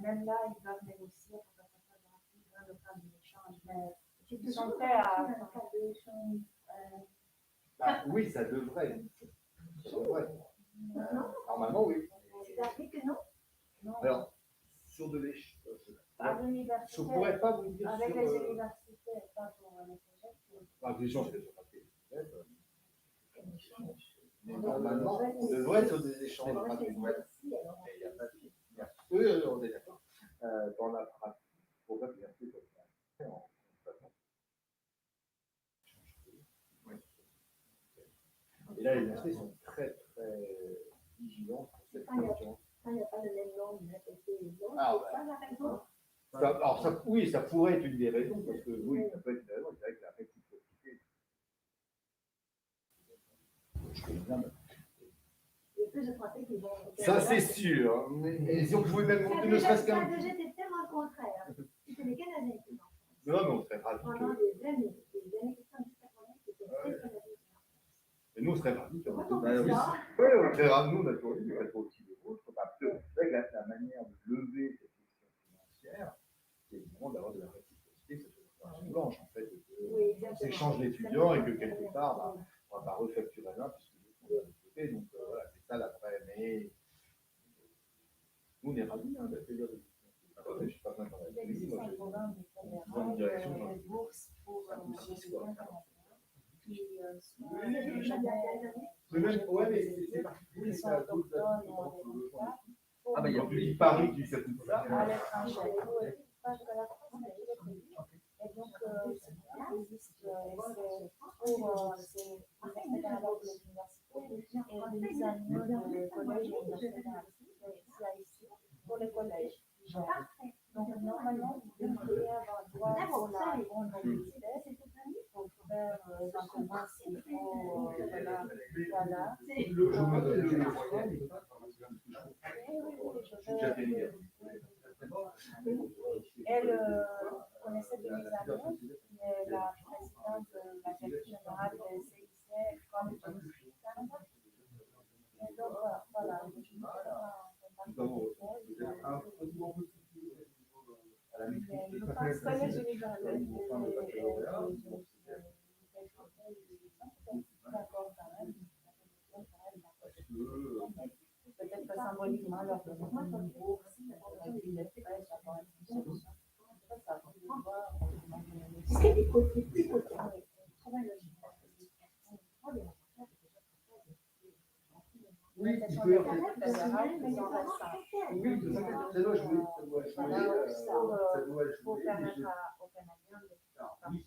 même là, ils doivent négocier pour que ça soit gratuit dans le cadre de l'échange. Mais ils sont prêts à. Dans le cadre de l'échange. Oui, ça devrait. Non. Normalement, oui. C'est appris que non. Non, Alors, sur de l'échange. à Je ne l'université. pourrais pas vous dire Avec sur. les universités, pas pour les projets. Des échanges, c'est sur papier. Mais normalement, on devrait être sur des échanges gratuits. Mais il n'y a pas de. Oui, on est d'accord. Dans la pratique, pour pas bien sûr, et là, les universités sont très, très vigilants sur cette question. Il n'y a pas le même nom de répéter les autres. Ah, C'est ça la raison. Alors, oui, ça pourrait être une des raisons, parce que oui, ça peut être une des raisons, c'est vrai que la réciprocité. Je connais bien. Il y a plus de Français qui vont. Ça, c'est sûr. Et si on pouvait même monter ne serait-ce qu'un. Ça, j'étais tellement contraire. C'était les Canadiens qui l'ont. Non, mais on serait ravis. Pendant des années, jusqu'à 80, c'était très Canadien. Et nous, on serait ravis. Oui, on serait ravis, nous, on a toujours dit, mais pas aussi les autres. Parce que c'est vrai que la manière de lever cette question financière, c'est évidemment d'avoir de la réciprocité, que ce soit une blanche, en fait, qu'on s'échange l'étudiant et que quelque part, on ne va pas refacturer l'un, puisque nous, on va le côté. Donc, voilà, c'est ça la vraie. Mais nous, on est ravis d'accueillir des étudiants. Je ne suis pas bien dans la vie. Moi, j'ai une direction. Des bourses pour les étudiants canadiens. Ouais, mais c'est particulier, c'est à cause de la Ah, bah, il y a Paris qui s'appuie ça. À l'étranger. Et donc, il existe pour c'est et les anneaux de collège et national. C'est ici pour les collèges. Donc, normalement, vous devriez avoir droit pour la bonne mobilité pour faire la commence il faut voilà. Elle connaissait de mes amis, mais la présidente de la direction générale de CIC comme Canada. Et donc, voilà. Je pense que les universités d'accord quand même. Peut-être que symboliquement, leur donner une bourse, C'est des côtés. Oui, tu peux. Oui, c'est ça pour permettre aux Canadiens de partir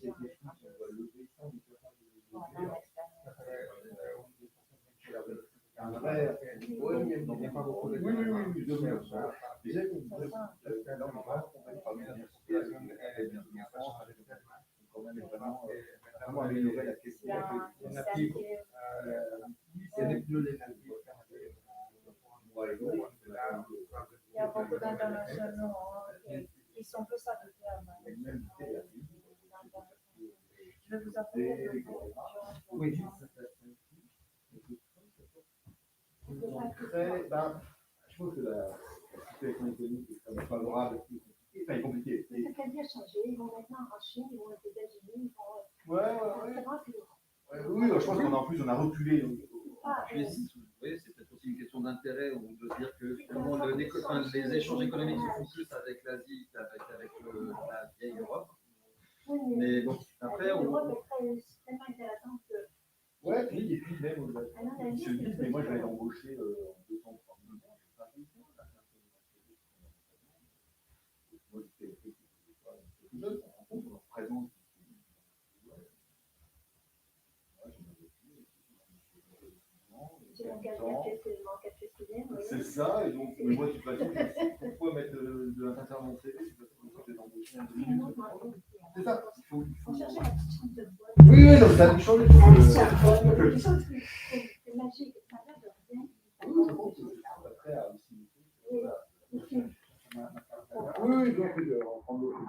il y a beaucoup d'internationaux qui sont plus habitués à je vais vous appeler. Oui. Je trouve que la situation économique est très favorable, est compliquée. Ça peut bien changer. Ils vont maintenant en Chine, ils vont aux États-Unis, ils vont. Oui, je pense qu'en plus, on a reculé. Oui, c'est peut-être aussi une question d'intérêt ou de dire que finalement les échanges économiques se font plus avec l'Asie qu'avec la vieille Europe. Oui, mais bon, après, l'Europe est tellement intéressante que. Ouais, puis, et puis même, ils se disent, mais moi je vais l'embaucher en 200, 3 000 euros, je ne sais pas. Moi, j'étais plus jeune, on rend compte, on leur présente. C'est ça, et donc, mais moi, de toute façon, pourquoi mettre de l'internet dans mon CV, c'est parce que quand j'ai embauché un 2 minutes. C'est ça, il faut chercher la petite chance de voix. Oui, donc ça a dû changer. C'est magique, ça n'a de rien. Oui, je pense que c'est après à aussi. Oui, donc, on prend l'autre.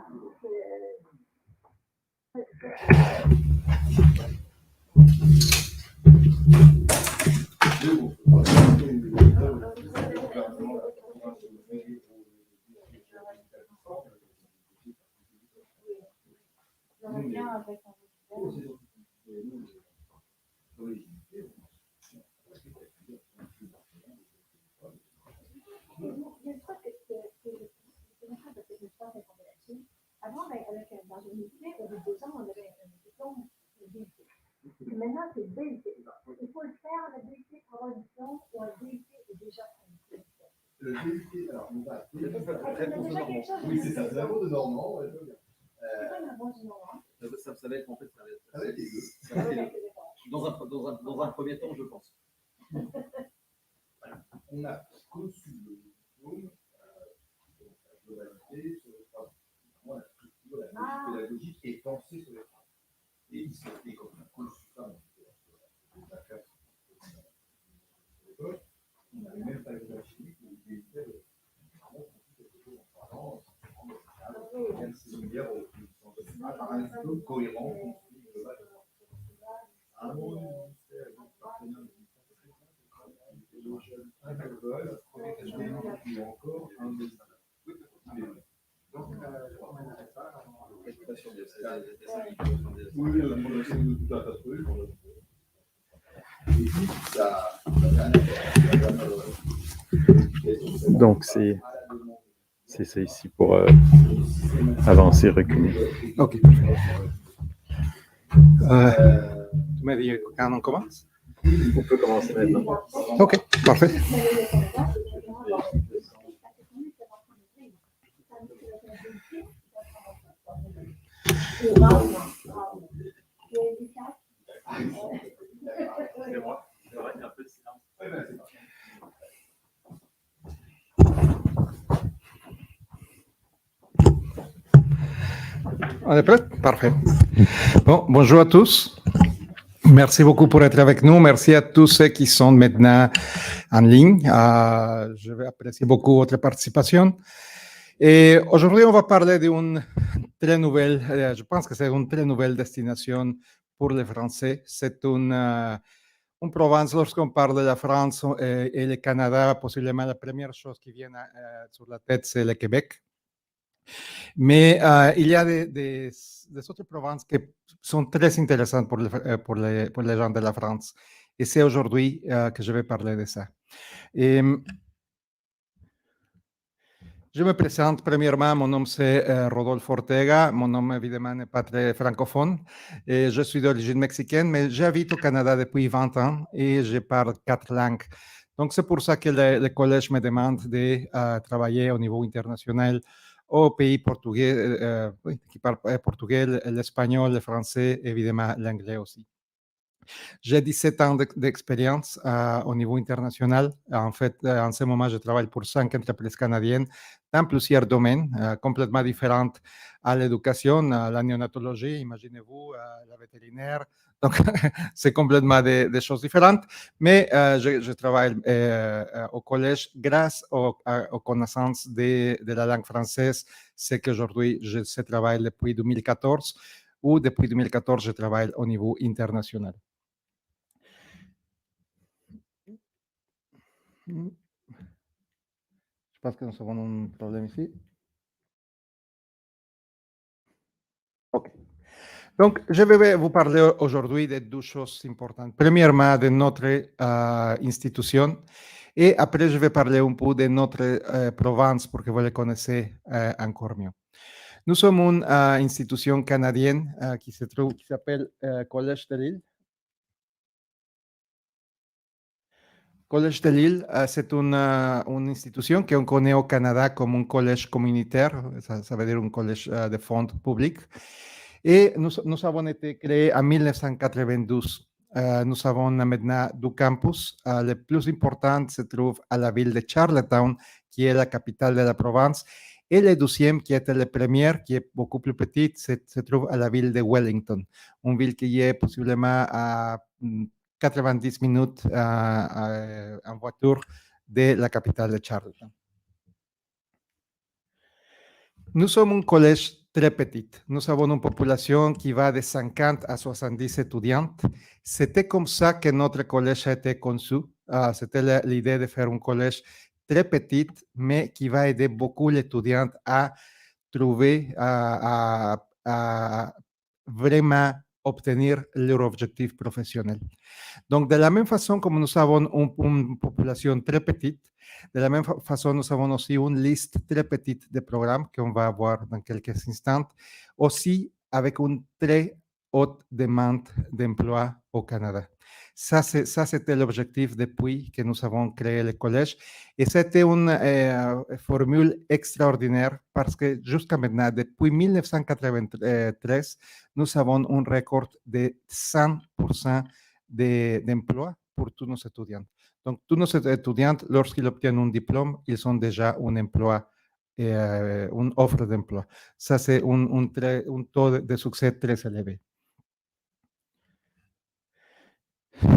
expliquer. Alors, on va. Réponse de Normand. Oui, c'est ça, c'est la voix de Normand. Ouais, je veux bien. C'est pas la voix du Normand. Ça va être en fait, ça va être. Ça va être les deux. Ça va être les deux. Dans un premier temps, je pense. On a conçu le diplôme sur la globalité, sur les travaux. La structure, la logique pédagogique est pensée sur les travaux. Et il s'est fait comme on a conçu ça, on n'avait même pas eu la chimie pour éviter de quelque chose en parlant, même si on dire par un diplôme cohérent, construit, global. Un mot du ministère, partenaire du il y a encore un des Donc, c'est ça ici pour avancer, reculer. Ok. Tu m'as dit quand on commence? On peut commencer maintenant. Ok, parfait. C'est moi. C'est vrai, il y a un peu de silence. On est prêt? Parfait. Bon, bonjour à tous. Merci beaucoup pour être avec nous. Merci à tous ceux qui sont maintenant en ligne. Je vais apprécier beaucoup votre participation. Et aujourd'hui, on va parler d'une très nouvelle, je pense que c'est une très nouvelle destination pour les Français. C'est une province, lorsqu'on parle de la France et le Canada, possiblement la première chose qui vient sur la tête, c'est le Québec. Mais il y a des autres provinces qui sont très intéressantes pour les gens de la France. Et c'est aujourd'hui que je vais parler de ça. Et, je me présente premièrement, mon nom c'est Rodolfo Ortega, mon nom évidemment n'est pas très francophone, et je suis d'origine mexicaine, mais j'habite au Canada depuis 20 ans et je parle 4 langues. Donc c'est pour ça que le collège me demande de travailler au niveau international au pays portugais, qui parle portugais, l'espagnol, le français, évidemment l'anglais aussi. J'ai 17 ans d'expérience au niveau international. En fait, en ce moment, je travaille pour 5 entreprises canadiennes dans plusieurs domaines complètement différents à l'éducation, à la néonatologie, imaginez-vous, à la vétérinaire. Donc, c'est complètement des choses différentes. Mais je travaille au collège grâce aux connaissances de la langue française. C'est qu'aujourd'hui, je travaille depuis 2014 ou depuis 2014, je travaille au niveau international. Je pense que nous avons un problème ici. OK. Donc, je vais vous parler aujourd'hui de deux choses importantes. Premièrement, de notre institution. Et après, je vais parler un peu de notre province pour que vous la connaissiez encore mieux. Nous sommes une institution canadienne qui s'appelle Collège de Lille. Collège de Lille, c'est une institution qu'on connaît au Canada comme un collège communautaire, ça veut dire un collège de fonds publics. Et nous avons été créés en 1992. Nous avons maintenant deux campus. Le plus important se trouve à la ville de Charlottetown, qui est la capitale de la province. Et le deuxième, qui était le premier, qui est beaucoup plus petit, se trouve à la ville de Wellington, une ville qui est possiblement à 90 minutes en voiture de la capitale de Charlottetown. Nous sommes un collège très petit. Nous avons une population qui va de 50 à 70 étudiants. C'était comme ça que notre collège a été conçu. C'était l'idée de faire un collège très petit, mais qui va aider beaucoup les étudiants à trouver, à vraiment obtenir leur objectif professionnel. Donc, de la même façon comme nous avons une population très petite, de la même façon, nous avons aussi une liste très petite de programmes qu'on va voir dans quelques instants, aussi avec une très haute demande d'emploi au Canada. Ça, c'était l'objectif depuis que nous avons créé le collège. Et c'était une formule extraordinaire parce que jusqu'à maintenant, depuis 1993, nous avons un record de 100% d'emploi pour tous nos étudiants. Donc, tous nos étudiants, lorsqu'ils obtiennent un diplôme, ils ont déjà un emploi, une offre d'emploi. Ça, c'est un taux de succès très élevé.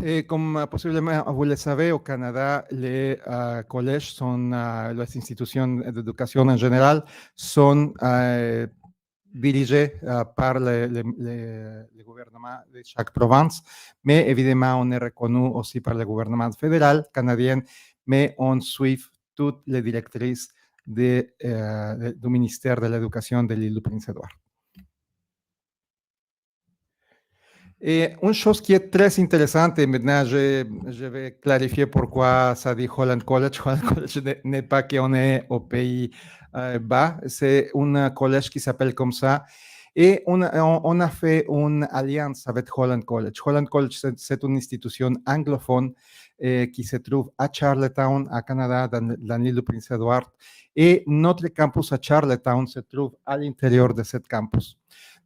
Et comme possiblement vous le savez, au Canada, les collèges sont, les institutions d'éducation en général, sont dirigées par le gouvernement de chaque province, mais évidemment, on est reconnu aussi par le gouvernement fédéral canadien, mais on suit toutes les directrices du ministère de l'Éducation de l'île du Prince-Édouard. Et une chose qui est très intéressante, et maintenant je vais clarifier pourquoi ça dit Holland College. Holland College n'est pas qu'on est au pays bas, c'est un collège qui s'appelle comme ça. Et on a fait une alliance avec Holland College. Holland College, c'est une institution anglophone qui se trouve à Charlottetown, à Canada, dans l'île du Prince-Édouard. Et notre campus à Charlottetown se trouve à l'intérieur de ce campus.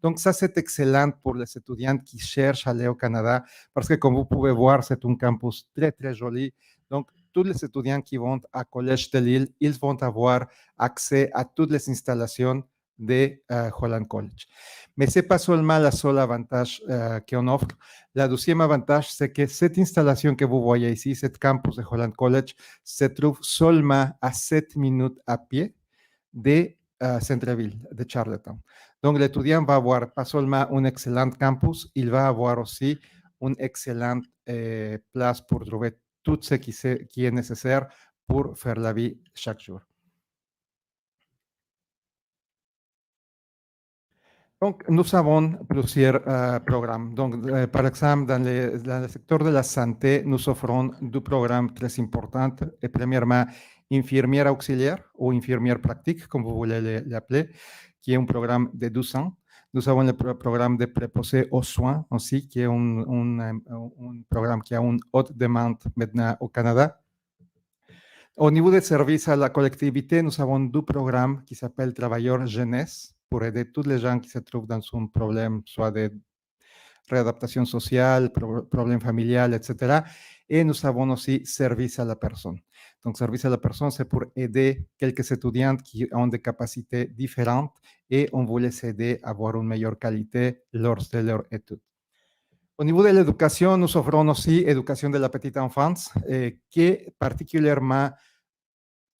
Donc, ça, c'est excellent pour les étudiants qui cherchent à aller au Canada parce que, comme vous pouvez voir, c'est un campus très, très joli. Donc, tous les étudiants qui vont à Collège de Lille, ils vont avoir accès à toutes les installations de Holland College. Mais ce n'est pas seulement le seul avantage qu'on offre. Le deuxième avantage, c'est que cette installation que vous voyez ici, ce campus de Holland College, se trouve seulement à 7 minutes à pied de centre-ville, de Charlottetown. Donc, l'étudiant va avoir pas seulement un excellent campus, il va avoir aussi une excellente place pour trouver tout ce qui est nécessaire pour faire la vie chaque jour. Donc, nous avons plusieurs programmes. Donc, par exemple, dans le secteur de la santé, nous offrons deux programmes très importants. Et premièrement, infirmière auxiliaire ou infirmière pratique, comme vous voulez l'appeler, qui est un programme de 12 ans. Nous avons le programme de préposé aux soins aussi, qui est un programme qui a une haute demande maintenant au Canada. Au niveau des services à la collectivité, nous avons deux programmes qui s'appellent Travailleurs Jeunesse, pour aider tous les gens qui se trouvent dans un problème, soit de réadaptation sociale, problème familial, etc. Et nous avons aussi service à la personne. Donc, service à la personne, c'est pour aider quelques étudiants qui ont des capacités différentes et on veut les aider à avoir une meilleure qualité lors de leur étude. Au niveau de l'éducation, nous offrons aussi éducation de la petite enfance, qui particulièrement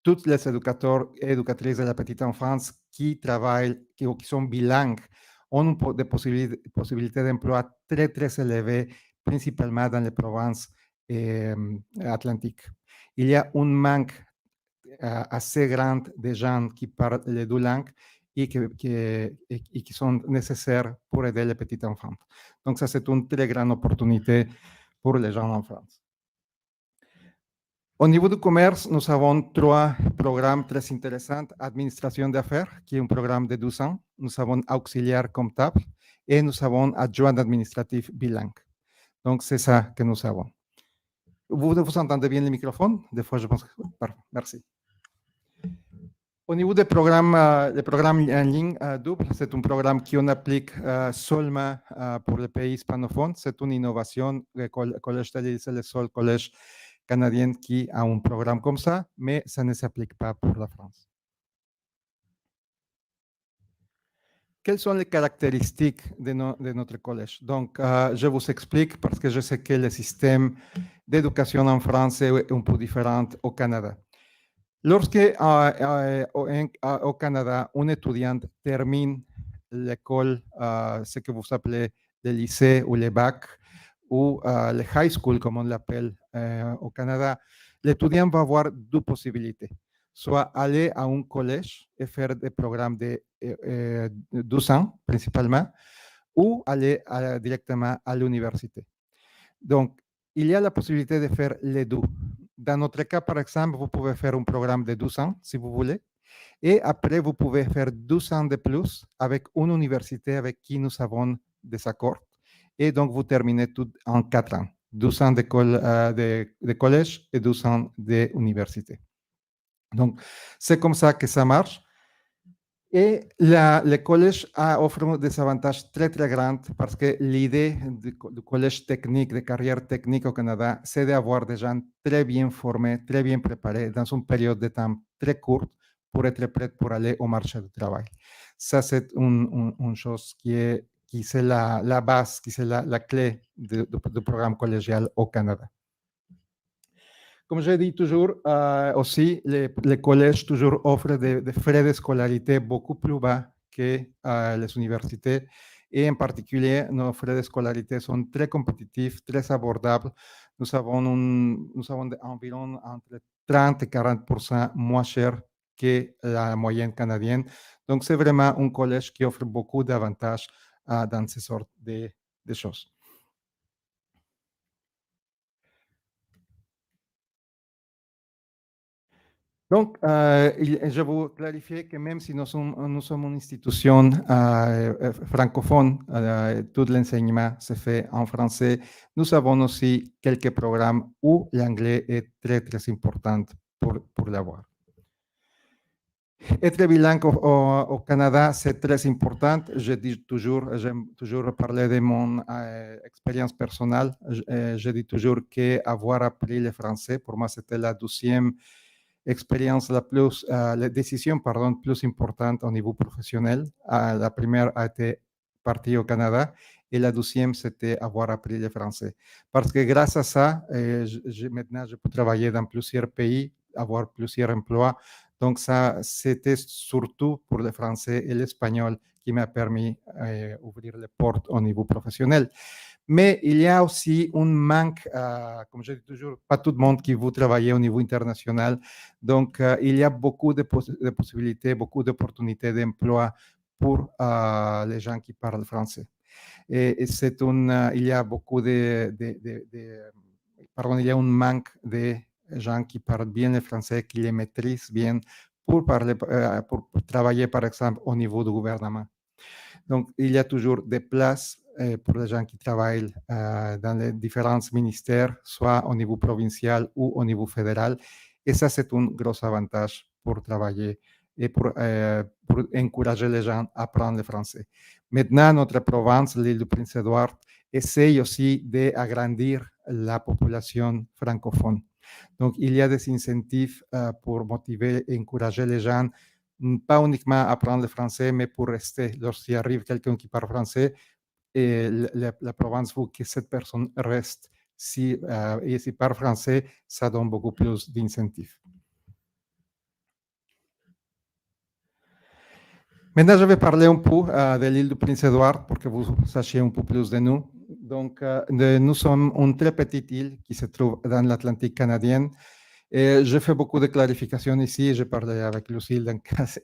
tous les éducateurs et éducatrices de la petite enfance qui travaillent, qui sont bilingues, ont des possibilités d'emploi très, très élevées, principalement dans les provinces atlantiques. Il y a un manque assez grand de gens qui parlent les deux langues et qui sont nécessaires pour aider les petits enfants. Donc, ça, c'est une très grande opportunité pour les gens en France. Au niveau du commerce, nous avons trois programmes très intéressants. Administration d'affaires, qui est un programme de 12 ans. Nous avons auxiliaire comptable et nous avons adjoint administratif bilingue. Donc, c'est ça que nous avons. Vous entendez bien le microphone? Des fois, je pense que... Parfait, merci. Au niveau des programmes en ligne double, c'est un programme qu'on applique seulement pour les pays hispanophones. C'est une innovation. Le Collège de Lille, c'est le seul collège canadien qui a un programme comme ça, mais ça ne s'applique pas pour la France. Quelles sont les caractéristiques de notre collège? Donc, je vous explique parce que je sais que le système d'éducation en France est un peu différent au Canada. Lorsque au Canada, un étudiant termine l'école, ce que vous appelez le lycée ou le bac, ou le high school, comme on l'appelle au Canada, l'étudiant va avoir deux possibilités. Soit aller à un collège et faire des programmes de 12 ans, principalement, ou aller directement à l'université. Donc, il y a la possibilité de faire les deux. Dans notre cas, par exemple, vous pouvez faire un programme de 12 ans, si vous voulez, et après, vous pouvez faire 12 ans de plus avec une université avec qui nous avons des accords. Et donc, vous terminez tout en 4 ans. 12 ans de collège et 12 ans d'université. Donc, c'est comme ça que ça marche. Et le collège offre des avantages très, très grands parce que l'idée du collège technique, de carrière technique au Canada, c'est d'avoir des gens très bien formés, très bien préparés dans une période de temps très courte pour être prêts pour aller au marché du travail. Ça, c'est une chose qui c'est la base, qui c'est la clé du programme collégial au Canada. Comme je dis toujours, aussi, les collèges toujours offrent des frais de scolarité beaucoup plus bas que les universités. Et en particulier, nos frais de scolarité sont très compétitifs, très abordables. Nous avons environ entre 30 et 40% moins cher que la moyenne canadienne. Donc, c'est vraiment un collège qui offre beaucoup d'avantages dans ces sortes de choses. Donc, je veux clarifier que même si nous sommes une institution francophone, tout l'enseignement se fait en français, nous avons aussi quelques programmes où l'anglais est très, très important pour l'avoir. Être bilingue au Canada, c'est très important. J'aime toujours parler de mon expérience personnelle. Je dis toujours qu'avoir appris le français, pour moi, c'était la deuxième expérience, la décision plus importante au niveau professionnel. La première a été partie au Canada et la deuxième, c'était avoir appris le français. Parce que grâce à ça, maintenant, je peux travailler dans plusieurs pays, avoir plusieurs emplois. Donc, ça, c'était surtout pour le français et l'espagnol qui m'a permis d'ouvrir les portes au niveau professionnel. Mais il y a aussi un manque, comme je dis toujours, pas tout le monde qui veut travailler au niveau international. Donc, il y a beaucoup de possibilités, beaucoup d'opportunités d'emploi pour les gens qui parlent français. Et il y a beaucoup pardon, il y a un manque de gens qui parlent bien le français, qui les maîtrisent bien pour travailler, par exemple, au niveau du gouvernement. Donc, il y a toujours des places pour les gens qui travaillent dans les différents ministères, soit au niveau provincial ou au niveau fédéral. Et ça, c'est un gros avantage pour travailler et pour encourager les gens à apprendre le français. Maintenant, notre province, l'île du Prince-Édouard, essaye aussi d'agrandir la population francophone. Donc, il y a des incentives pour motiver et encourager les gens, pas uniquement à apprendre le français, mais pour rester. Lorsqu'il arrive quelqu'un qui parle français, et la province veut que cette personne reste. Et s'il parle français, ça donne beaucoup plus d'incentives. Maintenant, je vais parler un peu de l'île du Prince-Édouard pour que vous sachiez un peu plus de nous. Donc, nous sommes une très petite île qui se trouve dans l'Atlantique canadien. Et je fais beaucoup de clarifications ici. Je parlais avec Lucille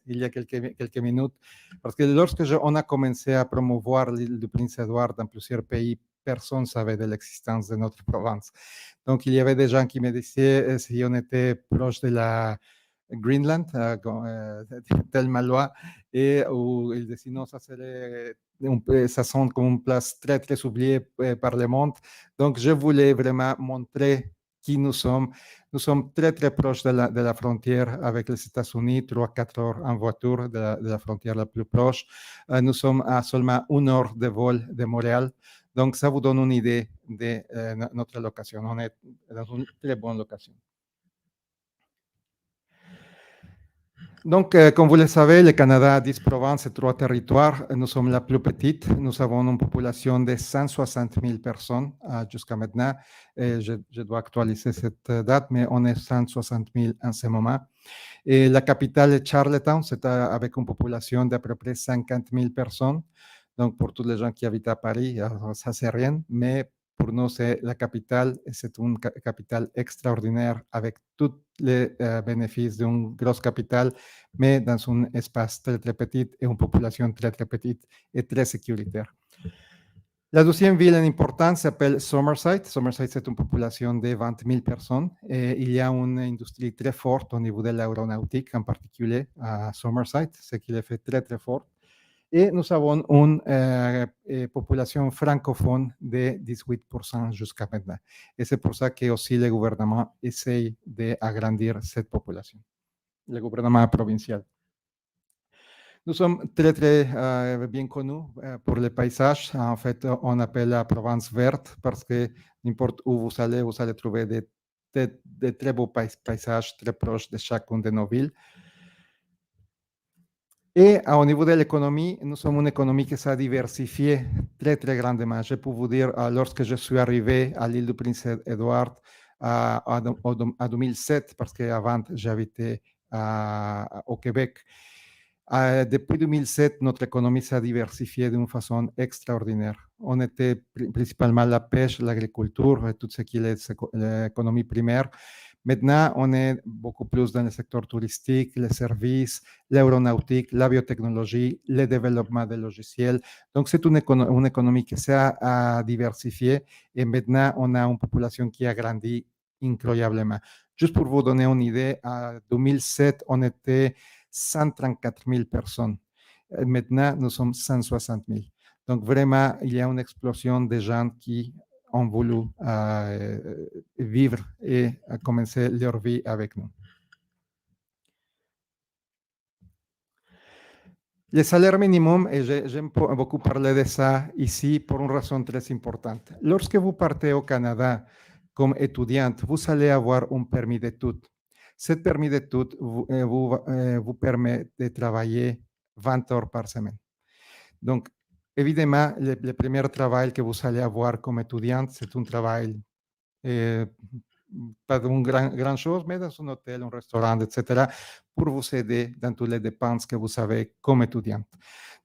il y a quelques minutes. Parce que lorsque on a commencé à promouvoir l'île du Prince-Édouard dans plusieurs pays, personne ne savait de l'existence de notre province. Donc, il y avait des gens qui me disaient si on était proche de la Greenland, Telmalois, et où ils disaient non, ça sonne comme une place très, très oubliée par le monde. Donc, je voulais vraiment montrer qui nous sommes. Nous sommes très, très proches de la frontière avec les États-Unis, 3-4 heures en voiture de la frontière la plus proche. Nous sommes à seulement 1 heure de vol de Montréal. Donc, ça vous donne une idée de notre location. On est dans une très bonne location. Donc, comme vous le savez, le Canada a 10 provinces et 3 territoires. Nous sommes la plus petite. Nous avons une population de 160 000 personnes jusqu'à maintenant. Je dois actualiser cette date, mais on est 160 000 en ce moment. Et la capitale est Charlottetown, c'est avec une population d'à peu près 50 000 personnes. Donc, pour tous les gens qui habitent à Paris, ça, c'est rien. Mais pour nous, c'est la capitale. C'est une capitale extraordinaire avec tous les bénéfices d'une grosse capitale, mais dans un espace très, très petit et une population très, très petite et très sécuritaire. La deuxième ville importante s'appelle Somerset. Somerset, c'est une population de 20 000 personnes et il y a une industrie très forte au niveau de l'aéronautique, en particulier à Somerset, ce qui le fait très, très fort. Et nous avons une population francophone de 18% jusqu'à maintenant. Et c'est pour ça que aussi le gouvernement essaye d'agrandir cette population, le gouvernement provincial. Nous sommes très, très bien connus pour les paysages. En fait, on appelle la province verte parce que n'importe où vous allez trouver de très beaux paysages très proches de chacune de nos villes. Et au niveau de l'économie, nous sommes une économie qui s'est diversifiée très, très grandement. Je peux vous dire, lorsque je suis arrivé à l'île du Prince-Édouard en 2007, parce qu'avant, j'habitais au Québec, depuis 2007, notre économie s'est diversifiée d'une façon extraordinaire. On était principalement la pêche, l'agriculture, tout ce qui est l'économie primaire. Maintenant, on est beaucoup plus dans le secteur touristique, les services, l'aéronautique, la biotechnologie, le développement des logiciels. Donc, c'est une économie qui s'est diversifiée et maintenant, on a une population qui a grandi incroyablement. Juste pour vous donner une idée, en 2007, on était 134 000 personnes. Maintenant, nous sommes 160 000. Donc, vraiment, il y a une explosion de gens qui ont voulu vivre et commencer leur vie avec nous. Le salaire minimum, et j'aime beaucoup parler de ça ici pour une raison très importante. Lorsque vous partez au Canada comme étudiante, vous allez avoir un permis d'études. Ce permis d'études vous permet de travailler 20 heures par semaine. Donc, évidemment, le premier travail que vous allez avoir comme étudiante, c'est un travail pas d'une grande chose, mais dans un hôtel, un restaurant, etc., pour vous aider dans toutes les dépenses que vous avez comme étudiante.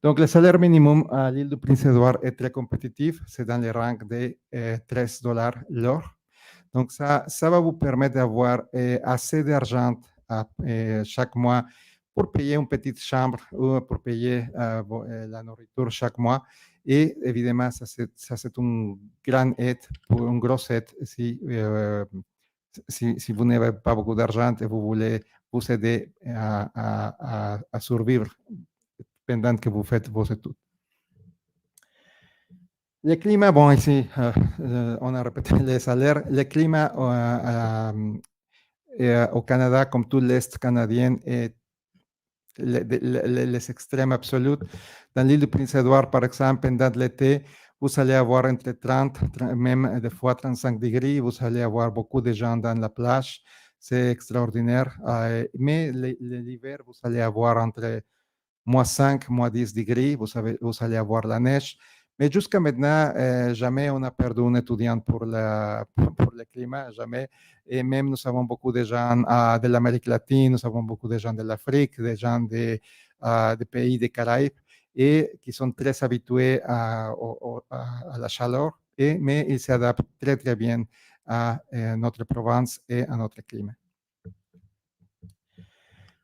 Donc, le salaire minimum à l'île du Prince-Édouard est très compétitif. C'est dans les rangs de $13 l'heure. Donc, ça va vous permettre d'avoir assez d'argent chaque mois pour payer une petite chambre ou pour payer la nourriture chaque mois. Et évidemment, ça c'est une grande aide, une grosse aide si vous n'avez pas beaucoup d'argent et vous voulez vous aider à survivre pendant que vous faites vos études. Le climat, bon, ici, on a répété les salaires. Le climat au Canada, comme tout l'Est canadien, est les extrêmes absolus. Dans l'île du Prince-Édouard, par exemple, pendant l'été, vous allez avoir entre 30, même des fois 35 degrés. Vous allez avoir beaucoup de gens dans la plage. C'est extraordinaire. Mais l'hiver, vous allez avoir entre -5, -10 degrés. Vous allez avoir la neige. Mais jusqu'à maintenant, jamais on a perdu un étudiant pour le climat, jamais. Et même nous avons beaucoup de gens de l'Amérique latine, nous avons beaucoup de gens de l'Afrique, des gens des pays des Caraïbes, et qui sont très habitués à la chaleur, mais ils s'adaptent très, très bien à notre province et à notre climat.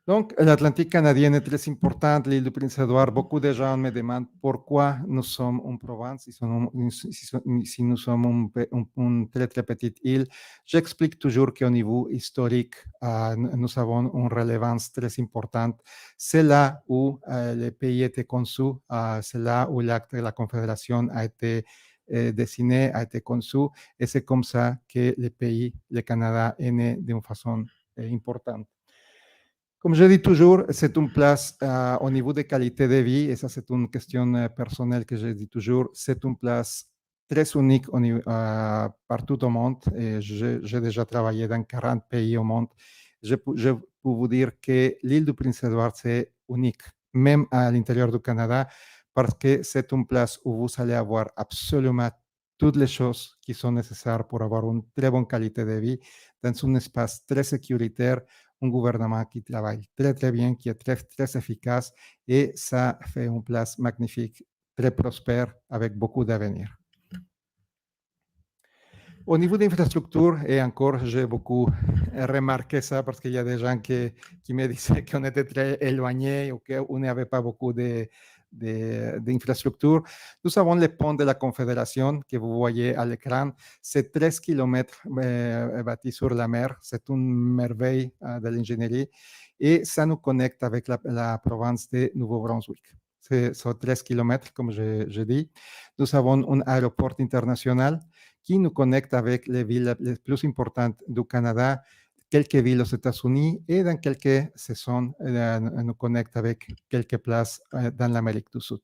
Donc, l'Atlantique canadien est très important, l'île du Prince-Édouard. Beaucoup de gens me demandent pourquoi nous sommes une province, si nous sommes une très, très petite île. J'explique toujours qu'au niveau historique, nous avons une relevance très importante. C'est là où le pays a été conçu, c'est là où l'acte de la Confédération a été dessiné, a été conçu, et c'est comme ça que le pays, le Canada, est né d'une façon importante. Comme je dis toujours, c'est une place au niveau de qualité de vie, et ça c'est une question personnelle que je dis toujours, c'est une place très unique partout au monde. J'ai déjà travaillé dans 40 pays au monde. Je peux vous dire que l'île du Prince-Édouard, c'est unique, même à l'intérieur du Canada, parce que c'est une place où vous allez avoir absolument toutes les choses qui sont nécessaires pour avoir une très bonne qualité de vie dans un espace très sécuritaire, un gouvernement qui travaille très, très bien, qui est très, très efficace, et ça fait une place magnifique, très prospère, avec beaucoup d'avenir. Au niveau d'infrastructure, et encore, j'ai beaucoup remarqué ça parce qu'il y a des gens qui me disaient qu'on était très éloignés ou qu'on n'avait pas beaucoup d'infrastructures. Nous avons le pont de la Confédération que vous voyez à l'écran. C'est 13 km bâtis sur la mer. C'est une merveille de l'ingénierie et ça nous connecte avec la province de Nouveau-Brunswick. c'est 13 km, comme j'ai dit. Nous avons un aéroport international qui nous connecte avec les villes les plus importantes du Canada, quelques villes aux États-Unis et dans quelques saisons, nous connecte avec quelques places dans l'Amérique du Sud.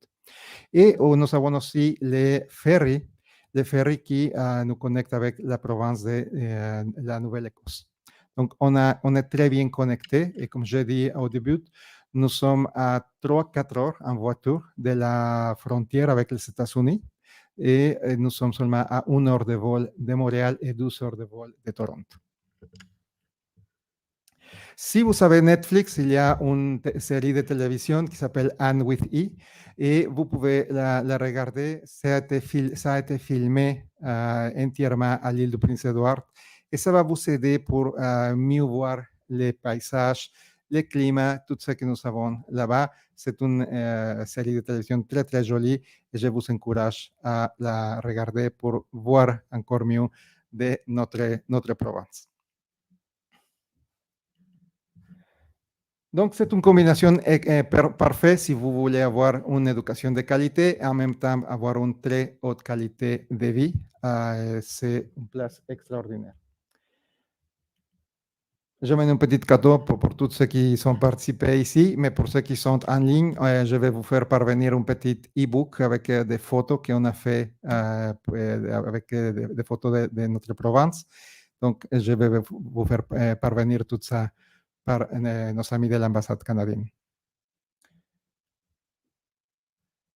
Et nous avons aussi les ferries qui nous connectent avec la province de la Nouvelle-Écosse. Donc, on est très bien connectés et comme j'ai dit au début, nous sommes à 3-4 heures en voiture de la frontière avec les États-Unis et nous sommes seulement à 1 heure de vol de Montréal et 12 heures de vol de Toronto. Si vous savez Netflix, il y a une série de télévision qui s'appelle Anne with E et vous pouvez la regarder. Ça a été filmé entièrement à l'île du Prince-Édouard et ça va vous aider pour mieux voir les paysages, le climat, tout ce que nous avons là-bas. C'est une série de télévision très, très jolie et je vous encourage à la regarder pour voir encore mieux de notre province. Donc, c'est une combinaison parfaite si vous voulez avoir une éducation de qualité et en même temps avoir une très haute qualité de vie. C'est une place extraordinaire. Je mets un petit cadeau pour tous ceux qui sont participés ici, mais pour ceux qui sont en ligne, je vais vous faire parvenir un petit e-book avec des photos qu'on a fait avec des photos de notre province. Donc, je vais vous faire parvenir tout ça par nos amis de l'ambassade canadienne.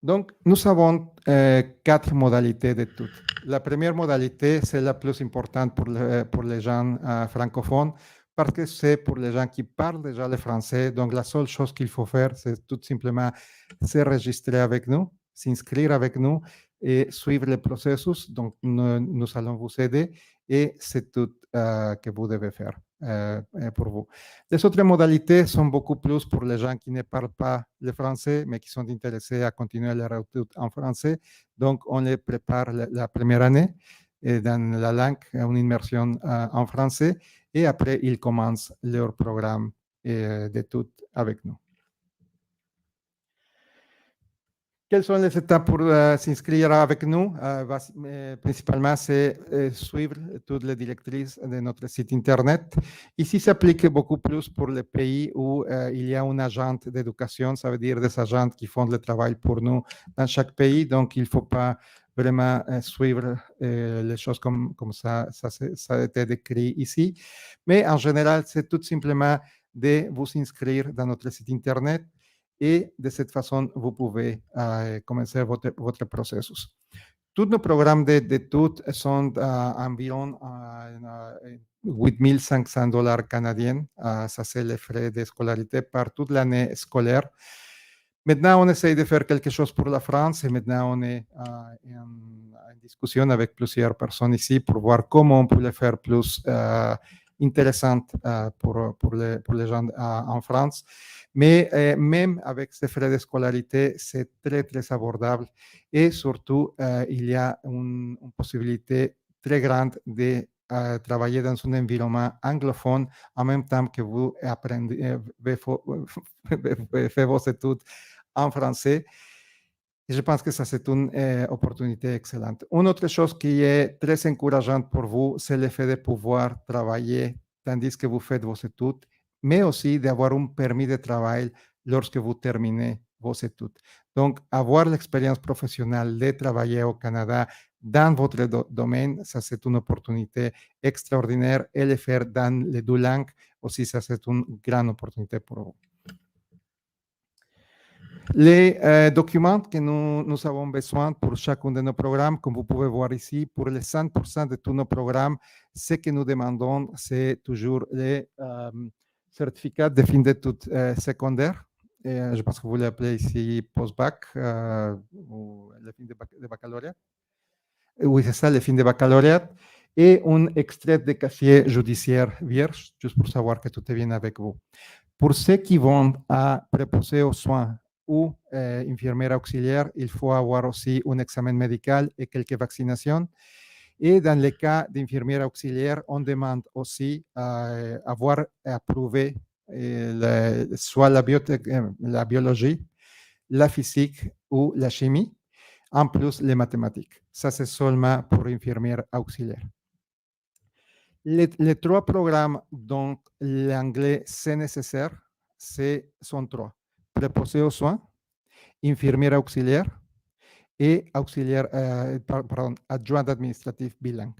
Donc, nous avons 4 modalités d'études. La première modalité, c'est la plus importante pour les gens francophones, parce que c'est pour les gens qui parlent déjà le français. Donc, la seule chose qu'il faut faire, c'est tout simplement se registrer avec nous, s'inscrire avec nous et suivre le processus. Donc, nous allons vous aider et c'est tout que vous devez faire pour vous. Les autres modalités sont beaucoup plus pour les gens qui ne parlent pas le français, mais qui sont intéressés à continuer leur études en français. Donc, on les prépare la première année dans la langue, une immersion en français, et après, ils commencent leur programme d'études avec nous. Quelles sont les étapes pour s'inscrire avec nous? Principalement, c'est suivre toutes les directrices de notre site Internet. Ici, ça s'applique beaucoup plus pour les pays où il y a un agent d'éducation, ça veut dire des agents qui font le travail pour nous dans chaque pays. Donc, il ne faut pas vraiment suivre les choses comme ça a été décrit ici. Mais en général, c'est tout simplement de vous inscrire dans notre site Internet. Et de cette façon, vous pouvez commencer votre processus. Tous nos programmes d'études sont environ $8,500 canadiens. Ça, c'est les frais de scolarité par toute l'année scolaire. Maintenant, on essaye de faire quelque chose pour la France et maintenant, on est en discussion avec plusieurs personnes ici pour voir comment on peut le faire plus intéressant pour les gens en France. Mais même avec ces frais de scolarité, c'est très, très abordable. Et surtout, il y a une possibilité très grande de travailler dans un environnement anglophone en même temps que vous apprenez, faites vos études en français. Et je pense que ça, c'est une opportunité excellente. Une autre chose qui est très encourageante pour vous, c'est le fait de pouvoir travailler tandis que vous faites vos études, mais aussi d'avoir un permis de travail lorsque vous terminez vos études. Donc, avoir l'expérience professionnelle de travailler au Canada dans votre domaine, ça c'est une opportunité extraordinaire et le faire dans les 2 langues aussi, ça c'est une grande opportunité pour vous. Les documents que nous avons besoin pour chacun de nos programmes, comme vous pouvez voir ici, pour les 100% de tous nos programmes, ce que nous demandons, c'est toujours les certificat de fin d'études secondaires. Je pense que vous l'appelez ici post-bac ou le fin de baccalauréat. Oui, c'est ça, le fin de baccalauréat. Et un extrait de casier judiciaire vierge, juste pour savoir que tout est bien avec vous. Pour ceux qui vont à préposés aux soins ou infirmière auxiliaire, il faut avoir aussi un examen médical et quelques vaccinations. Et dans le cas d'infirmière auxiliaire, on demande aussi avoir approuvé soit la biologie, la physique ou la chimie, en plus les mathématiques. Ça, c'est seulement pour infirmières auxiliaires. Les trois programmes dont l'anglais c'est nécessaire, sont trois. Préposé aux soins, infirmière auxiliaire et auxiliaire, adjoint administratif bilingue.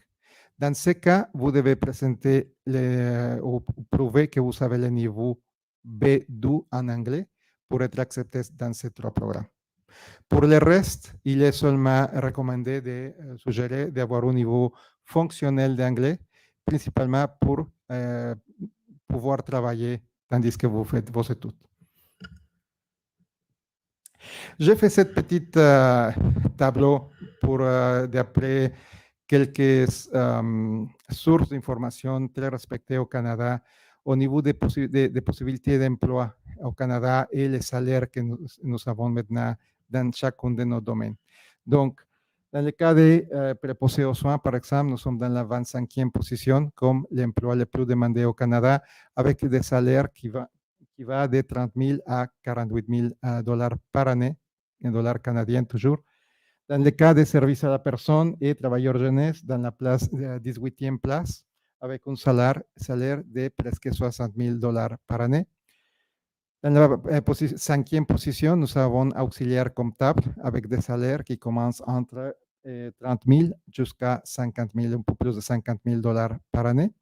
Dans ce cas, vous devez présenter ou prouver que vous avez le niveau B2 en anglais pour être accepté dans ces trois programmes. Pour le reste, il est seulement recommandé de suggérer d'avoir un niveau fonctionnel d'anglais, principalement pour pouvoir travailler tandis que vous faites vos études. J'ai fait cette petite tableau pour d'après quelques sources d'informations très respectées au Canada au niveau des possibilités d'emploi au Canada et les salaires que nous avons maintenant dans chacun de nos domaines. Donc, dans le cas des préposés aux soins, par exemple, nous sommes dans la 25e position comme l'emploi le plus demandé au Canada, avec des salaires qui va de 30 000 à 48 000 dollars par année, en dollars canadiens toujours. Dans le cas des services à la personne et travailleurs jeunesse, dans la place 18e place, avec un salaire de presque 60 000 dollars par année. Dans la 5e position, nous avons auxiliaire comptable avec des salaires qui commencent entre 30 000 jusqu'à 50 000, un peu plus de 50 000 dollars par année.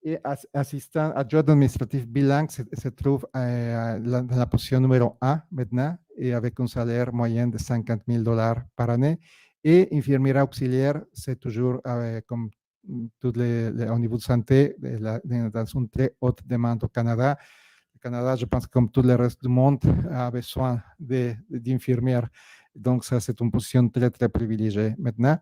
Et assistant adjoint administratif bilingue se trouve dans la position numéro 1 maintenant, et avec un salaire moyen de 50 000 dollars par année. Et infirmière auxiliaire, c'est toujours comme au niveau de santé, dans une très haute demande au Canada. Le Canada, je pense que comme tout le reste du monde, a besoin d'infirmières. Donc, ça, c'est une position très, très privilégiée maintenant.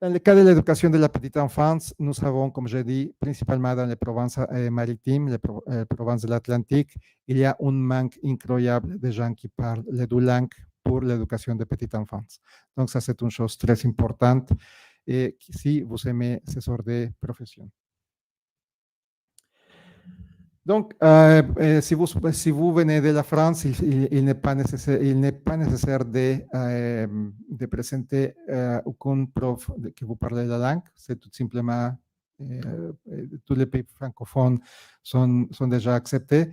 Dans le cas de l'éducation de la petite enfance, nous avons, comme je dis, principalement dans les provinces maritimes, les provinces de l'Atlantique, il y a un manque incroyable de gens qui parlent les deux langues pour l'éducation de petite enfance. Donc, ça, c'est une chose très importante et si vous aimez ce genre de profession. Donc, si vous venez de la France, il n'est pas nécessaire de présenter aucun prof que vous parlez la langue. C'est tout simplement, tous les pays francophones sont déjà acceptés.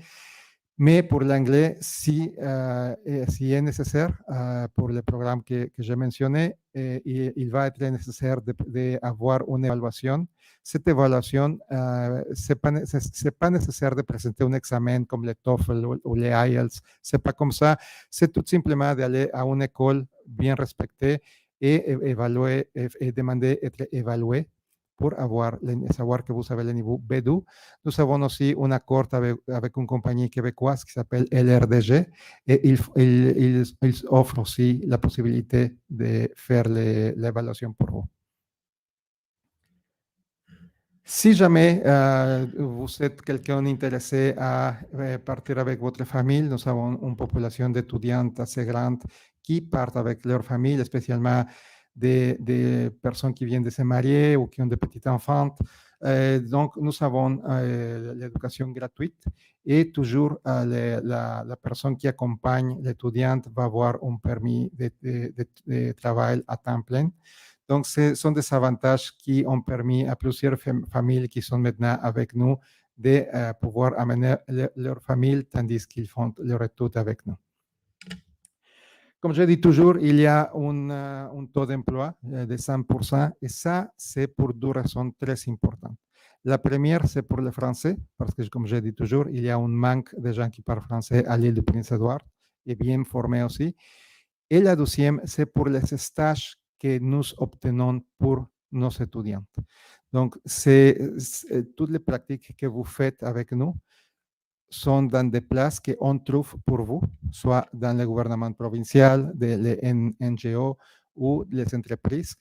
Mais pour l'anglais, si est nécessaire, pour le programme que j'ai mentionné, il va être nécessaire d'avoir une évaluation. Cette évaluation, ce n'est pas nécessaire de présenter un examen comme le TOEFL ou les IELTS. Ce n'est pas comme ça. C'est tout simplement d'aller à une école bien respectée et évaluer et demander d'être évalué pour savoir que vous avez le niveau B2. Nous avons aussi un accord avec une compagnie québécoise qui s'appelle LRDG et ils offrent aussi la possibilité de faire l'évaluation pour vous. Si jamais vous êtes quelqu'un intéressé à partir avec votre famille, nous avons une population d'étudiants assez grande qui partent avec leur famille, spécialement des personnes qui viennent de se marier ou qui ont des petites enfants. Donc, nous avons l'éducation gratuite et toujours la personne qui accompagne l'étudiante va avoir un permis de travail à temps plein. Donc, ce sont des avantages qui ont permis à plusieurs familles qui sont maintenant avec nous de pouvoir amener leur famille tandis qu'ils font leur étude avec nous. Comme je dis toujours, il y a un taux d'emploi de 100% et ça, c'est pour deux raisons très importantes. La première, c'est pour le français, parce que comme je dis toujours, il y a un manque de gens qui parlent français à l'île de Prince-Édouard et bien formés aussi. Et la deuxième, c'est pour les stages que nous obtenons pour nos étudiants. Donc, toutes les pratiques que vous faites avec nous sont dans des places qu'on trouve pour vous, soit dans le gouvernement provincial, les NGO ou les entreprises.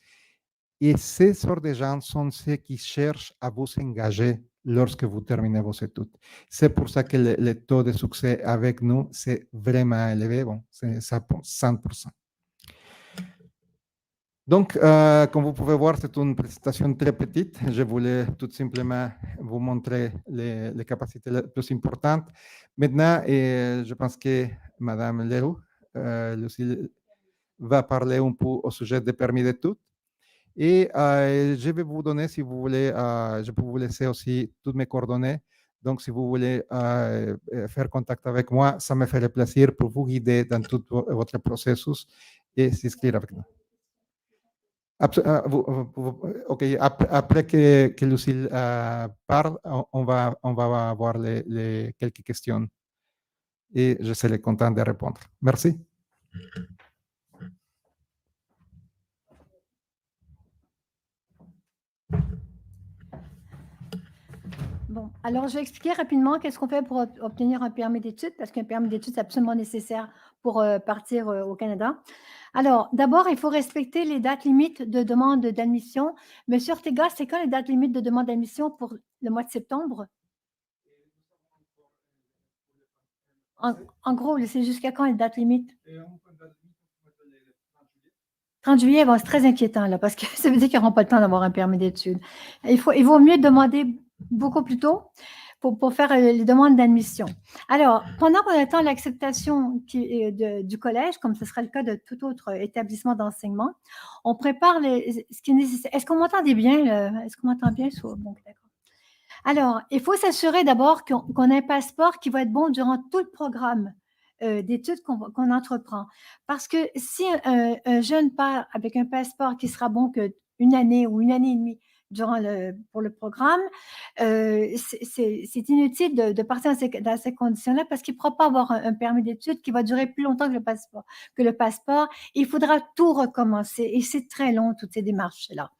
Et ces sortes de gens sont ceux qui cherchent à vous engager lorsque vous terminez vos études. C'est pour ça que le taux de succès avec nous, c'est vraiment élevé. Bon, c'est 100%. Donc, comme vous pouvez voir, c'est une présentation très petite. Je voulais tout simplement vous montrer les capacités les plus importantes. Maintenant, je pense que Madame Leroux Lucille va parler un peu au sujet des permis d'études. Et je vais vous donner, si vous voulez, je peux vous laisser aussi toutes mes coordonnées. Donc, si vous voulez faire contact avec moi, ça me ferait plaisir pour vous guider dans tout votre processus et s'inscrire avec nous. OK, après que Lucille parle, on va avoir les quelques questions et je serai content de répondre. Merci. Bon, alors je vais expliquer rapidement qu'est-ce qu'on fait pour obtenir un permis d'études, parce qu'un permis d'études, c'est absolument nécessaire pour partir au Canada. Alors, d'abord, il faut respecter les dates limites de demande d'admission. Monsieur Ortega, c'est quand les dates limites de demande d'admission pour le mois de septembre? En gros, c'est jusqu'à quand les dates limites? 30 juillet, bon, c'est très inquiétant, là, parce que ça veut dire qu'ils n'auront pas le temps d'avoir un permis d'études. Il vaut mieux demander beaucoup plus tôt pour faire les demandes d'admission. Alors, pendant qu'on attend l'acceptation du collège, comme ce sera le cas de tout autre établissement d'enseignement, on prépare ce qui est nécessaire. Est-ce qu'on m'entendait bien? Est-ce qu'on m'entend bien? Bon, d'accord. Alors, il faut s'assurer d'abord qu'on a un passeport qui va être bon durant tout le programme d'études qu'on entreprend. Parce que si un jeune part avec un passeport qui sera bon qu'une année ou une année et demie pour le programme, c'est inutile de partir dans ces conditions-là parce qu'il ne pourra pas avoir un permis d'études qui va durer plus longtemps que le passeport. Il faudra tout recommencer et c'est très long, toutes ces démarches-là.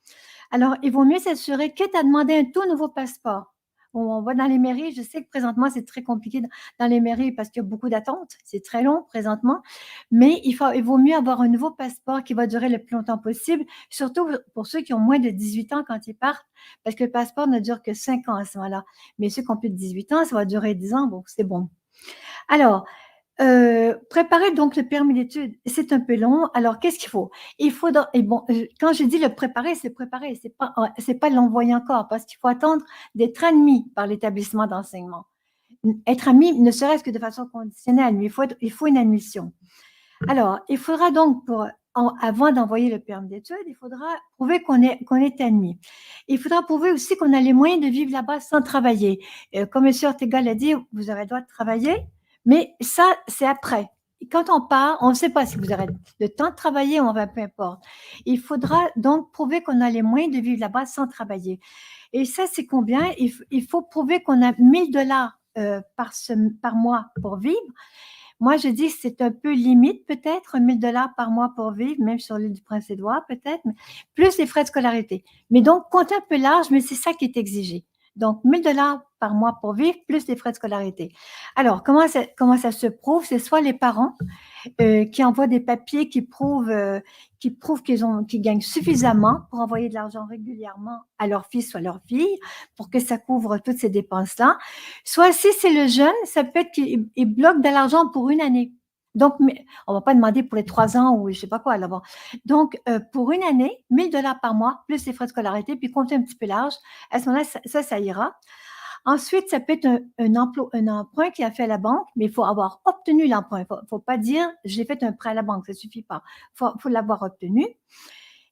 Alors, il vaut mieux s'assurer quitte à demander un tout nouveau passeport. On va dans les mairies, je sais que présentement, c'est très compliqué dans les mairies parce qu'il y a beaucoup d'attentes. C'est très long présentement, mais il vaut mieux avoir un nouveau passeport qui va durer le plus longtemps possible, surtout pour ceux qui ont moins de 18 ans quand ils partent, parce que le passeport ne dure que 5 ans à ce moment-là. Mais ceux qui ont plus de 18 ans, ça va durer 10 ans, bon, c'est bon. Alors, préparer donc le permis d'études, c'est un peu long. Alors, qu'est-ce qu'il faut? Il faut, quand je dis le préparer, c'est pas l'envoyer encore parce qu'il faut attendre d'être admis par l'établissement d'enseignement. Être admis, ne serait-ce que de façon conditionnelle, mais il faut une admission. Alors, il faudra donc, avant d'envoyer le permis d'études, il faudra prouver qu'on est admis. Il faudra prouver aussi qu'on a les moyens de vivre là-bas sans travailler. Comme M. Ortega l'a dit, vous avez le droit de travailler. Mais ça, c'est après. Quand on part, on ne sait pas si vous aurez le temps de travailler ou peu importe. Il faudra donc prouver qu'on a les moyens de vivre là-bas sans travailler. Et ça, c'est combien? Il faut prouver qu'on a 1 000 $ par mois pour vivre. Moi, je dis que c'est un peu limite peut-être, 1 000 $ par mois pour vivre, même sur l'île du Prince-Édouard peut-être, plus les frais de scolarité. Mais donc, comptez un peu large, mais c'est ça qui est exigé. Donc, 1 000 $ par mois pour vivre, plus les frais de scolarité. Alors, comment ça se prouve? C'est soit les parents qui envoient des papiers qui prouvent qu'ils gagnent suffisamment pour envoyer de l'argent régulièrement à leur fils ou à leur fille pour que ça couvre toutes ces dépenses-là. Soit si c'est le jeune, ça peut être qu'il bloque de l'argent pour une année. Donc, on ne va pas demander pour les 3 ans ou je ne sais pas quoi là-bas. Donc, pour une année, 1 000 $ par mois, plus les frais de scolarité, puis compter un petit peu large. À ce moment-là, ça ira. Ensuite, ça peut être un emprunt qu'il a fait à la banque, mais il faut avoir obtenu l'emprunt. Il ne faut pas dire « j'ai fait un prêt à la banque », ça ne suffit pas. Il faut l'avoir obtenu.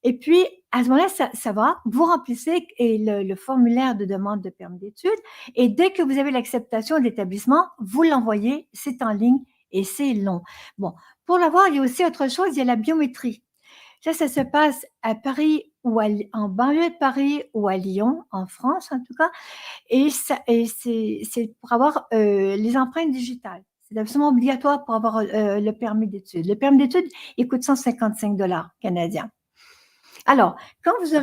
Et puis, à ce moment-là, ça va. Vous remplissez le formulaire de demande de permis d'études et dès que vous avez l'acceptation de l'établissement, vous l'envoyez, c'est en ligne et c'est long. Bon, pour l'avoir, il y a aussi autre chose, il y a la biométrie. Ça se passe à Paris ou en banlieue de Paris ou à Lyon, en France en tout cas, et c'est pour avoir les empreintes digitales. C'est absolument obligatoire pour avoir le permis d'études. Le permis d'études, il coûte 155 $ canadiens. Alors, quand vous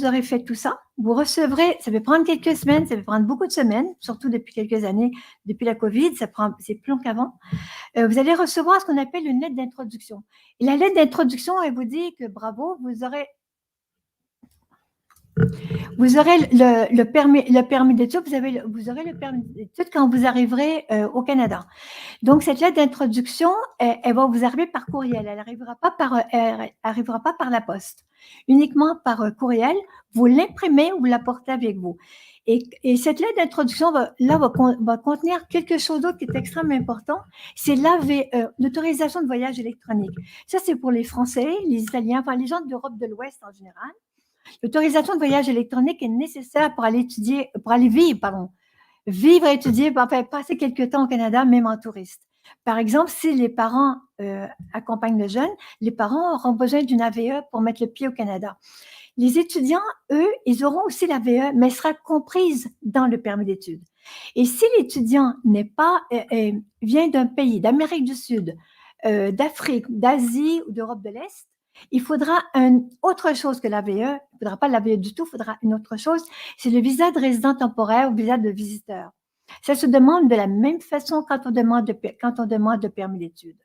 aurez fait tout ça, vous recevrez, ça peut prendre quelques semaines, ça peut prendre beaucoup de semaines, surtout depuis quelques années, depuis la COVID, c'est plus long qu'avant. Vous allez recevoir ce qu'on appelle une lettre d'introduction. Et la lettre d'introduction, elle vous dit que bravo, Vous aurez le permis d'études, vous aurez le permis d'études quand vous arriverez au Canada. Donc, cette lettre d'introduction, elle va vous arriver par courriel. Elle n'arrivera pas par la poste. Uniquement par courriel, vous l'imprimez ou vous la portez avec vous. Et cette lettre d'introduction va contenir quelque chose d'autre qui est extrêmement important. C'est l'autorisation de voyage électronique. Ça, c'est pour les Français, les Italiens, enfin les gens d'Europe de l'Ouest en général. L'autorisation de voyage électronique est nécessaire pour aller vivre et étudier, enfin, passer quelques temps au Canada, même en touriste. Par exemple, si les parents accompagnent le jeune, les parents auront besoin d'une AVE pour mettre le pied au Canada. Les étudiants, eux, ils auront aussi l'AVE, mais elle sera comprise dans le permis d'études. Et si l'étudiant vient d'un pays d'Amérique du Sud, d'Afrique, d'Asie ou d'Europe de l'Est, il faudra autre chose que l'AVE. Il ne faudra pas l'AVE du tout, il faudra une autre chose. C'est le visa de résident temporaire ou visa de visiteur. Ça se demande de la même façon quand on demande le permis d'études.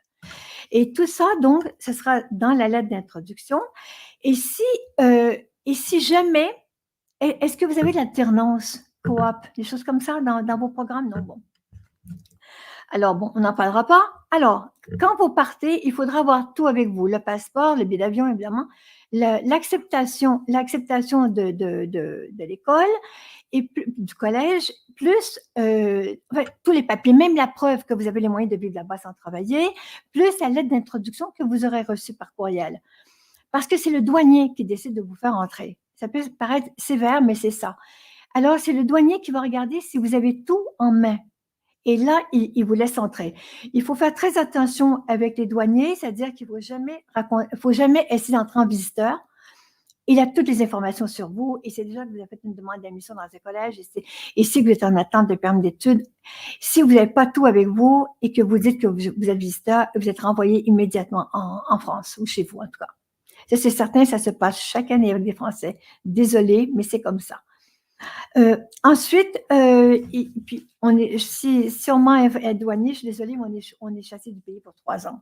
Et tout ça, donc, ce sera dans la lettre d'introduction. Et si jamais, est-ce que vous avez de l'alternance coop, des choses comme ça dans vos programmes? Non, bon. Alors, bon, on n'en parlera pas. Alors, quand vous partez, il faudra avoir tout avec vous, le passeport, le billet d'avion, évidemment, l'acceptation de l'école et du collège, plus tous les papiers, même la preuve que vous avez les moyens de vivre là-bas sans travailler, plus la lettre d'introduction que vous aurez reçue par courriel. Parce que c'est le douanier qui décide de vous faire entrer. Ça peut paraître sévère, mais c'est ça. Alors, c'est le douanier qui va regarder si vous avez tout en main. Et là, il vous laisse entrer. Il faut faire très attention avec les douaniers, c'est-à-dire qu'il ne faut jamais essayer d'entrer en visiteur. Il a toutes les informations sur vous et c'est déjà que vous avez fait une demande d'admission dans un collège et si vous êtes en attente de permis d'études, si vous n'avez pas tout avec vous et que vous dites que vous êtes visiteur, vous êtes renvoyé immédiatement en France ou chez vous en tout cas. Ça, c'est certain, ça se passe chaque année avec des Français. Désolé, mais c'est comme ça. Ensuite, puis si on m'a douanier, je suis désolée, mais on est chassé du pays pour 3 ans.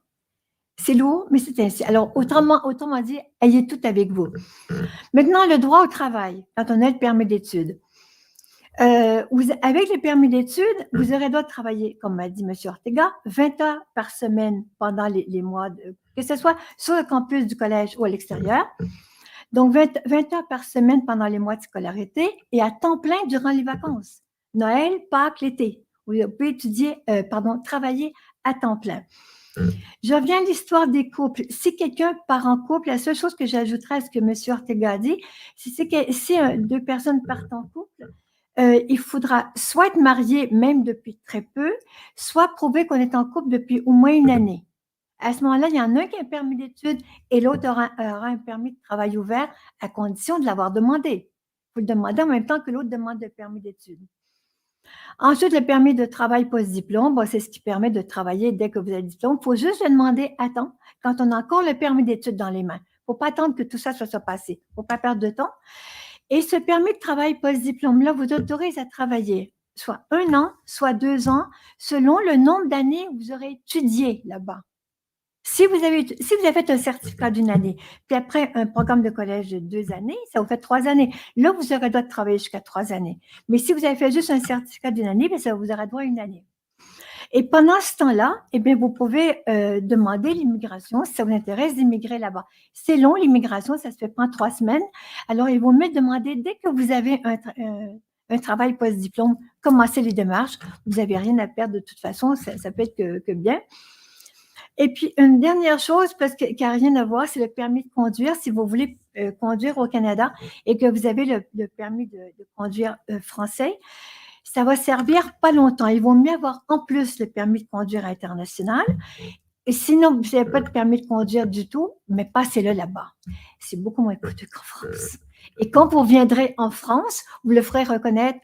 C'est lourd, mais c'est ainsi. Alors, autrement dit, ayez tout avec vous. Maintenant, le droit au travail, quand on a le permis d'études. Avec le permis d'études, vous aurez le droit de travailler, comme m'a dit M. Ortega, 20 heures par semaine pendant les mois, que ce soit sur le campus du collège ou à l'extérieur. Donc, 20 heures par semaine pendant les mois de scolarité et à temps plein durant les vacances. Noël, Pâques, l'été. Vous pouvez travailler à temps plein. Je reviens à l'histoire des couples. Si quelqu'un part en couple, la seule chose que j'ajouterais à ce que M. Ortega a dit, c'est que si deux personnes partent en couple, il faudra soit être marié même depuis très peu, soit prouver qu'on est en couple depuis au moins une année. À ce moment-là, il y en a un qui a un permis d'études et l'autre aura un permis de travail ouvert à condition de l'avoir demandé. Il faut le demander en même temps que l'autre demande le permis d'études. Ensuite, le permis de travail post-diplôme, c'est ce qui permet de travailler dès que vous avez le diplôme. Il faut juste le demander à temps quand on a encore le permis d'études dans les mains. Il ne faut pas attendre que tout ça soit passé. Il ne faut pas perdre de temps. Et ce permis de travail post-diplôme-là vous autorise à travailler soit 1 an, soit 2 ans, selon le nombre d'années où vous aurez étudié là-bas. Si vous avez fait un certificat d'1 année, puis après un programme de collège de 2 années, ça vous fait 3 années. Là, vous aurez le droit de travailler jusqu'à 3 années. Mais si vous avez fait juste un certificat d'1 année, bien, ça vous aura droit à 1 année. Et pendant ce temps-là, eh bien, vous pouvez demander l'immigration si ça vous intéresse d'immigrer là-bas. C'est long, l'immigration, ça se fait pas en 3 semaines. Alors, il vaut mieux demander dès que vous avez un travail post-diplôme, commencez les démarches. Vous n'avez rien à perdre de toute façon, ça peut être que bien. Et puis, une dernière chose, parce qui n'a rien à voir, c'est le permis de conduire. Si vous voulez conduire au Canada et que vous avez le permis de conduire français, ça va servir pas longtemps. Il vaut mieux avoir en plus le permis de conduire international. Et sinon, vous n'avez pas de permis de conduire du tout, mais passez-le là-bas. C'est beaucoup moins coûteux qu'en France. Et quand vous viendrez en France, vous le ferez reconnaître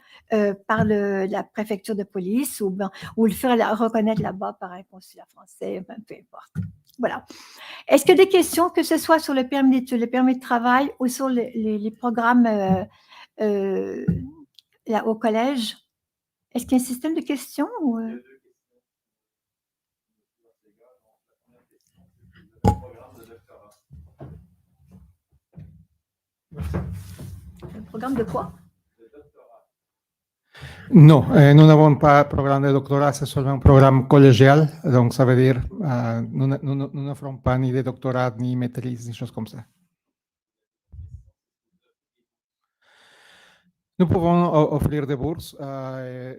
par la préfecture de police ou le ferez reconnaître là-bas par un consulat français, peu importe. Voilà. Est-ce qu'il y a des questions, que ce soit sur le permis d'études, le permis de travail ou sur les programmes au collège? Est-ce qu'il y a un système de questions ou Le programme de quoi? Non, nous n'avons pas de programme de doctorat, c'est seulement un programme collégial. Donc, ça veut dire nous n'offrons pas ni de doctorat, ni maîtrise, ni choses comme ça. Nous pouvons offrir des bourses,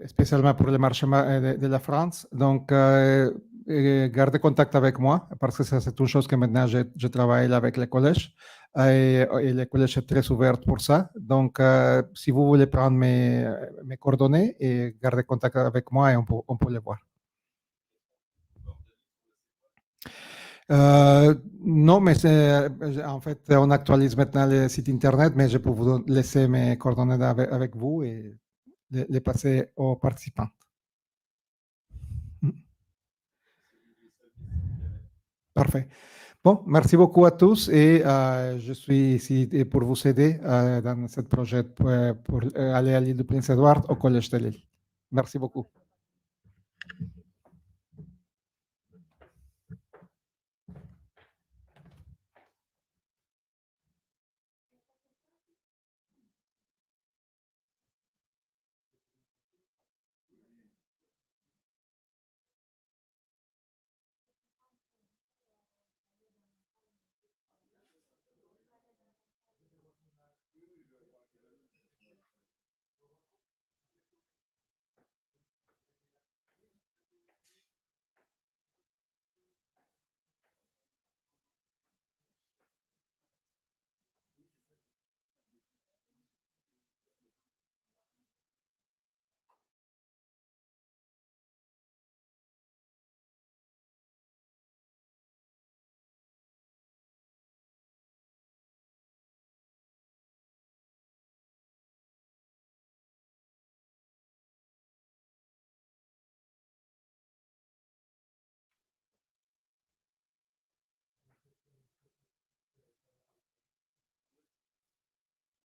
spécialement pour le marché de la France. Donc, gardez contact avec moi parce que ça, c'est une chose que maintenant je travaille avec les collèges et les collèges sont très ouverts pour ça. Donc, si vous voulez prendre mes coordonnées et garder contact avec moi, et on peut les voir. Non, mais en fait, on actualise maintenant le site internet, mais je peux vous laisser mes coordonnées avec vous et les passer aux participants. Parfait. Bon, merci beaucoup à tous et je suis ici pour vous aider dans ce projet pour aller à l'île du Prince-Édouard au Collège de Lille. Merci beaucoup.